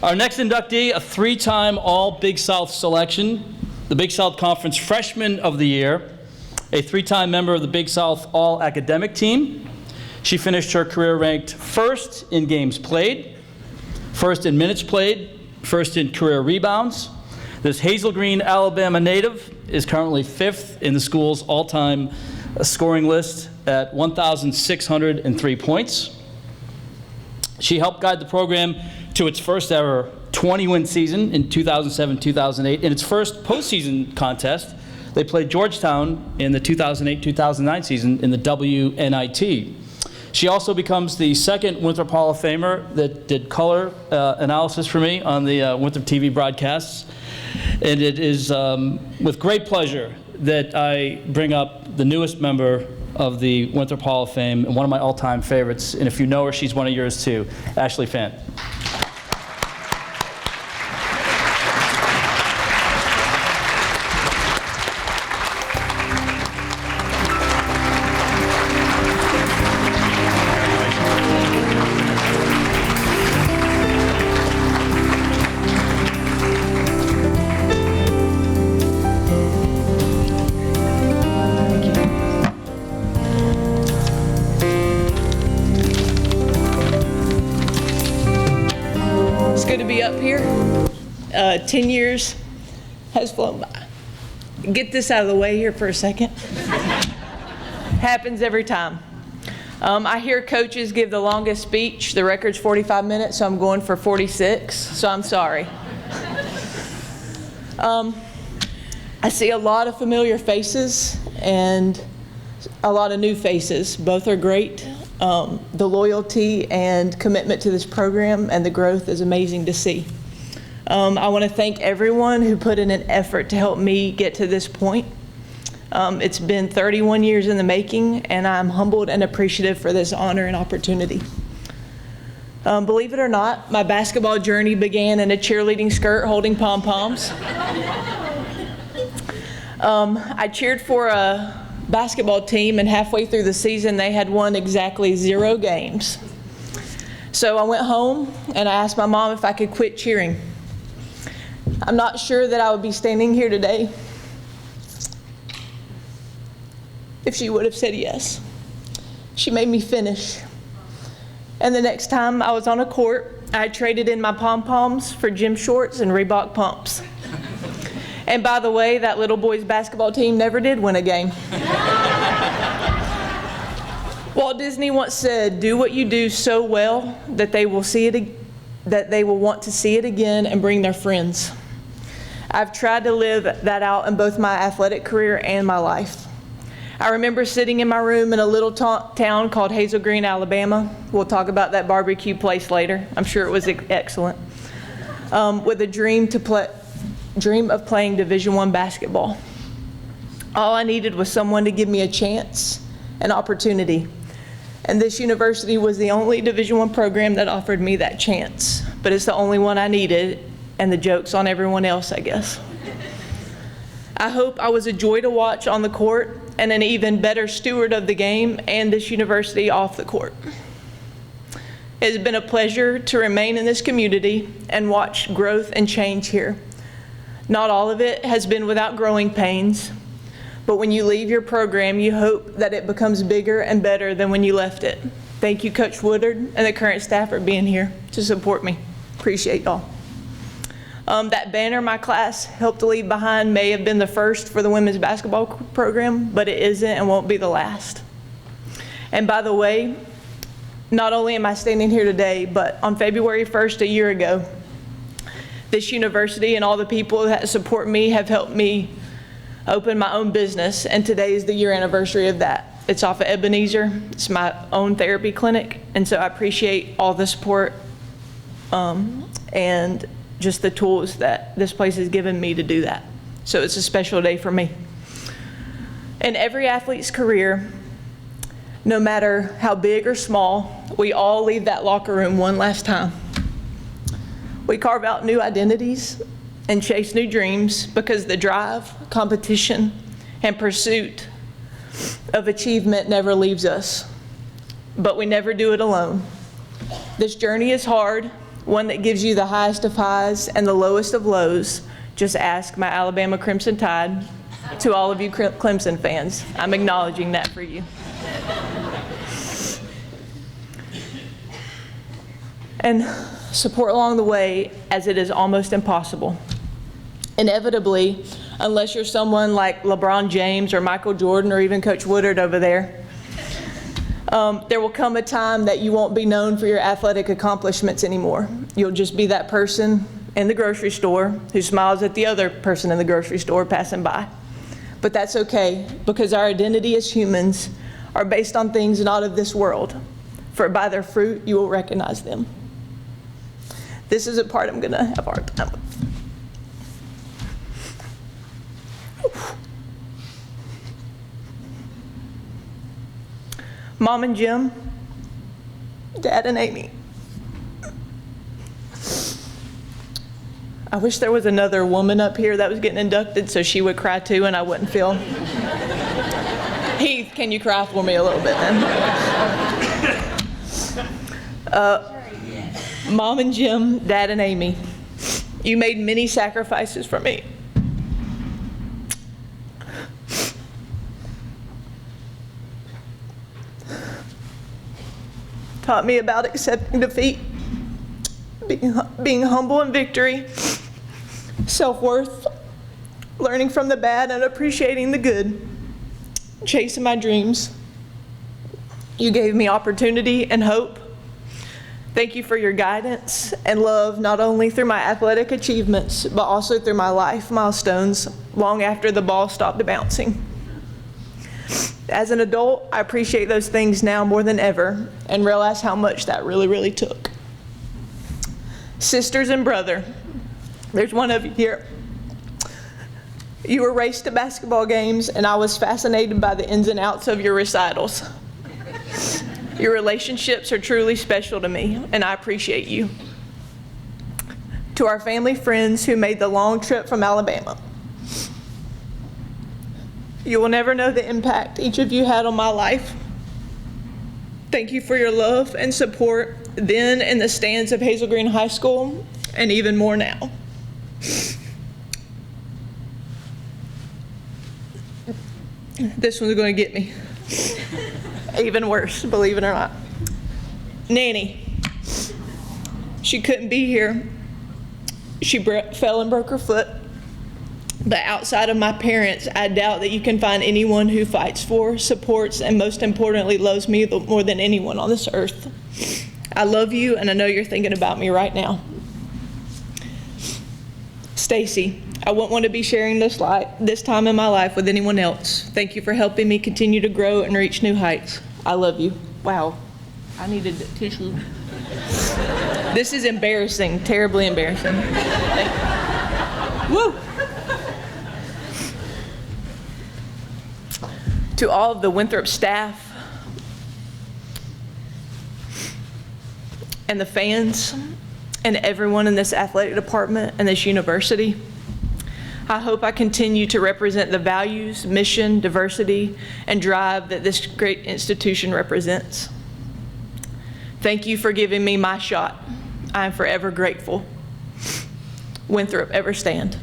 Our next inductee, a three-time All-Big South selection, the Big South Conference Freshman of the Year, a three-time member of the Big South All-Academic Team. She finished her career ranked first in games played, first in minutes played, first in career rebounds. This Hazel Green, Alabama native is currently fifth in the school's all-time scoring list at 1,603 points. She helped guide the program to its first ever 20-win season in 2007-2008. In its first postseason contest, they played Georgetown in the 2008-2009 season in the WNIT. She also becomes the second Winthrop Hall of Famer that did color analysis for me on the Winthrop TV broadcasts. And it is with great pleasure that I bring up the newest member of the Winthrop Hall of Fame and one of my all-time favorites. And if you know her, she's one of yours too, Ashley Fann. Good to be up here. 10 years has flown by. Get this out of the way here for a second. Happens every time. I hear coaches give the longest speech. The record's 45 minutes, so I'm going for 46, so I'm sorry. I see a lot of familiar faces and a lot of new faces. Both are great. The loyalty and commitment to this program and the growth is amazing to see. I want to thank everyone who put in an effort to help me get to this point. It's been 31 years in the making, and I'm humbled and appreciative for this honor and opportunity. Believe it or not, my basketball journey began in a cheerleading skirt holding pom-poms. I cheered for a basketball team, and halfway through the season they had won exactly 0 games. So I went home and I asked my mom if I could quit cheering. I'm not sure that I would be standing here today if she would have said yes. She made me finish. And the next time I was on a court, I traded in my pom-poms for gym shorts and Reebok pumps. And by the way, that little boys basketball team never did win a game. Walt Disney once said, "Do what you do so well that they will want to see it again and bring their friends." I've tried to live that out in both my athletic career and my life. I remember sitting in my room in a little town called Hazel Green, Alabama. We'll talk about that barbecue place later. I'm sure it was excellent. With a dream of playing Division I basketball. All I needed was someone to give me a chance, an opportunity. And this university was the only Division I program that offered me that chance. But it's the only one I needed, and the joke's on everyone else, I guess. I hope I was a joy to watch on the court and an even better steward of the game and this university off the court. It has been a pleasure to remain in this community and watch growth and change here. Not all of it has been without growing pains, but when you leave your program, you hope that it becomes bigger and better than when you left it. Thank you, Coach Woodard, and the current staff for being here to support me. Appreciate y'all. That banner my class helped to leave behind may have been the first for the women's basketball program, but it isn't and won't be the last. And by the way, not only am I standing here today, but on February 1st a year ago, this university and all the people that support me have helped me open my own business, and today is the year anniversary of that. It's off of Ebenezer. It's my own therapy clinic, and so I appreciate all the support and just the tools that this place has given me to do that. So it's a special day for me. In every athlete's career, no matter how big or small, we all leave that locker room one last time. We carve out new identities and chase new dreams because the drive, competition, and pursuit of achievement never leaves us. But we never do it alone. This journey is hard, one that gives you the highest of highs and the lowest of lows, just ask my Alabama Crimson Tide. To all of you Clemson fans, I'm acknowledging that for you. And support along the way, as it is almost impossible. Inevitably, unless you're someone like LeBron James or Michael Jordan or even Coach Woodard over there, there will come a time that you won't be known for your athletic accomplishments anymore. You'll just be that person in the grocery store who smiles at the other person in the grocery store passing by. But that's okay, because our identity as humans are based on things not of this world. For by their fruit you will recognize them. This is a part I'm going to have a hard time with. Mom and Jim, Dad and Amy. I wish there was another woman up here that was getting inducted so she would cry too and I wouldn't feel. Heath, can you cry for me a little bit then? Mom and Jim, Dad and Amy, you made many sacrifices for me. Taught me about accepting defeat, being humble in victory, self-worth, learning from the bad and appreciating the good, chasing my dreams. You gave me opportunity and hope. Thank you for your guidance and love, not only through my athletic achievements, but also through my life milestones long after the ball stopped bouncing. As an adult, I appreciate those things now more than ever and realize how much that really, really took. Sisters and brother, there's one of you here. You were raced to basketball games and I was fascinated by the ins and outs of your recitals. Your relationships are truly special to me and I appreciate you. To our family friends who made the long trip from Alabama, you will never know the impact each of you had on my life. Thank you for your love and support then in the stands of Hazel Green High School and even more now. This one's going to get me. Even worse, believe it or not. Nanny. She couldn't be here. She fell and broke her foot. But outside of my parents, I doubt that you can find anyone who fights for, supports, and most importantly, loves me more than anyone on this earth. I love you, and I know you're thinking about me right now. Stacy, I wouldn't want to be sharing this time in my life with anyone else. Thank you for helping me continue to grow and reach new heights. I love you. Wow, I needed tissue. This is embarrassing, terribly embarrassing. Woo! To all of the Winthrop staff and the fans and everyone in this athletic department and this university, I hope I continue to represent the values, mission, diversity, and drive that this great institution represents. Thank you for giving me my shot. I am forever grateful. Winthrop, ever stand.